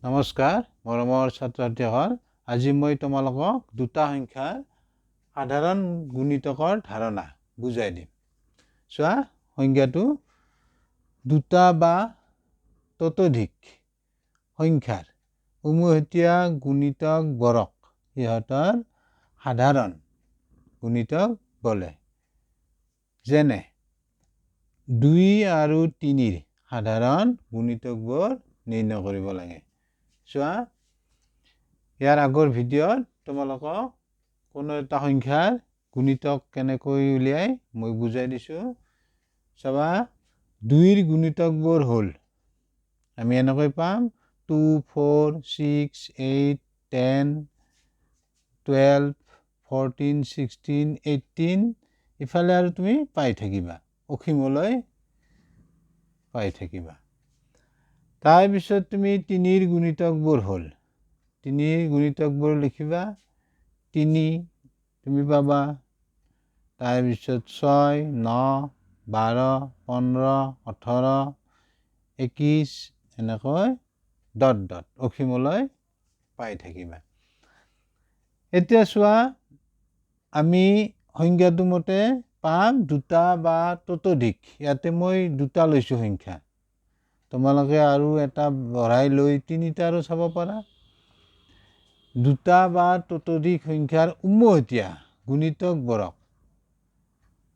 নমস্কাৰ মৰমৰ ছাত্ৰ-ছাত্ৰীসকল আজি মই তোমালোকক দুটা সংখ্যাৰ সাধাৰণ গুণিতকৰ ধাৰণা বুজাই দিম। চোৱা সংখ্যাটো দুটা বা ততোধিক সংখ্যাৰ উমৈহতীয়া গুণিতক বৰক ইহঁতৰ সাধাৰণ গুণিতক বোলে। যেনে 2 আৰু 3 সাধাৰণ গুণিতকবোৰ নিৰ্ণয় কৰিব লাগে। চোৱা ইয়াৰ আগৰ ভিডিঅ'ত তোমালোকক কোনো এটা সংখ্যাৰ গুণিতক কেনেকৈ উলিয়াই মই বুজাই দিছোঁ। চাবা 2ৰ গুণিতকবোৰ হ'ল আমি এনেকৈ পাম 2, 4, 6, 8, 10, 12, 14, 16, 18 ইফালে আৰু তুমি পাই থাকিবা, অসীমলৈ পাই থাকিবা। তাৰপিছত তুমি 3ৰ গুণিতকবোৰ হ'ল 3ৰ গুণিতকবোৰ লিখিবা 3 তুমি পাবা, তাৰপিছত 6, 9, 12, 15, 18, 21 এনেকৈ ডট ডট অসীমলৈ পাই থাকিবা। এতিয়া চোৱা আমি সংখ্যাটো মতে পাম দুটা বা ততোধিক। ইয়াতে মই দুটা লৈছোঁ সংখ্যা, তোমালোকে আৰু এটা বঢ়াই লৈ 3টাৰো চাব পাৰা। দুটা বা ততোধিক সংখ্যাৰ উমৈহতীয়া গুণিতক বোৰক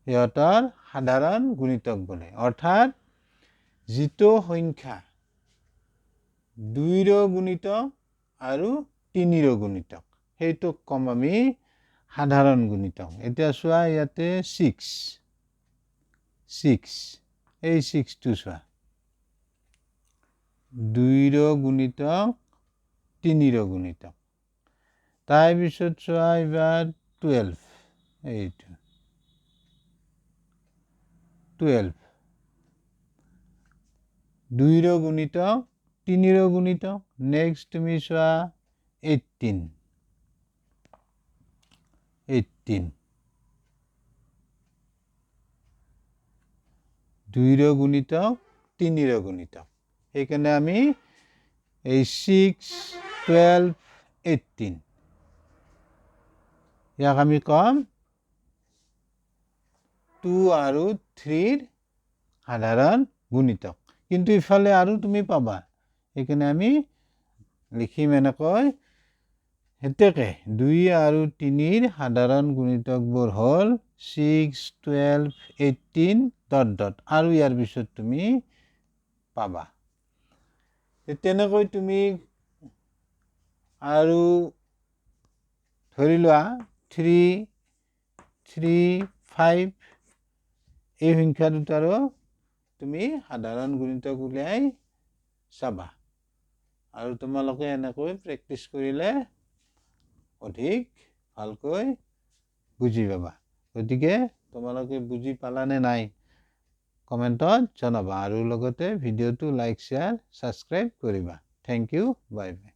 সিহঁতৰ সাধাৰণ গুণিতক বোলে। অৰ্থাৎ যিটো সংখ্যা 2ৰ গুণিতক আৰু 3ৰ গুণিতক সেইটোক কম আমি সাধাৰণ গুণিতক। এতিয়া চোৱা ইয়াতে 6 এই 6টো চোৱা 2ৰ গুণিতক 3ৰ গুণিতক। তাৰপিছত চোৱা এইবাৰ 12 এইটো 12 2ৰ গুণিতক 3ৰ গুণিতক। নেক্সট তুমি চোৱা 18 2ৰ গুণিতক 3ৰ গুণিতক। সেইকাৰণে আমি এই 6, 12, 18 ইয়াক আমি কম 2 আৰু 3ৰ সাধাৰণ গুণিতক। কিন্তু ইফালে আৰু তুমি পাবা, সেইকাৰণে আমি লিখিম এনেকৈ হেতেকে 2 আৰু 3ৰ সাধাৰণ গুণিতকবোৰ হ'ল 6, 12, 18 ডট ডট আৰু ইয়াৰ পিছত তুমি পাবা। তেনেকৈ তুমি আৰু ধৰি লোৱা 3, 3, 5 এই সংখ্যা দুটাৰো তুমি সাধাৰণ গুণিতক উলিয়াই চাবা। আৰু তোমালোকে এনেকৈ প্ৰেক্টিচ কৰিলে অধিক ভালকৈ বুজি পাবা। গতিকে তোমালোকে বুজি পালানে নাই কমেণ্টত জনাবা আৰু লগতে ভিডিঅ'টো লাইক, শ্বেয়াৰ, ছাবস্ক্ৰাইব কৰিবা। Thank you, bye by.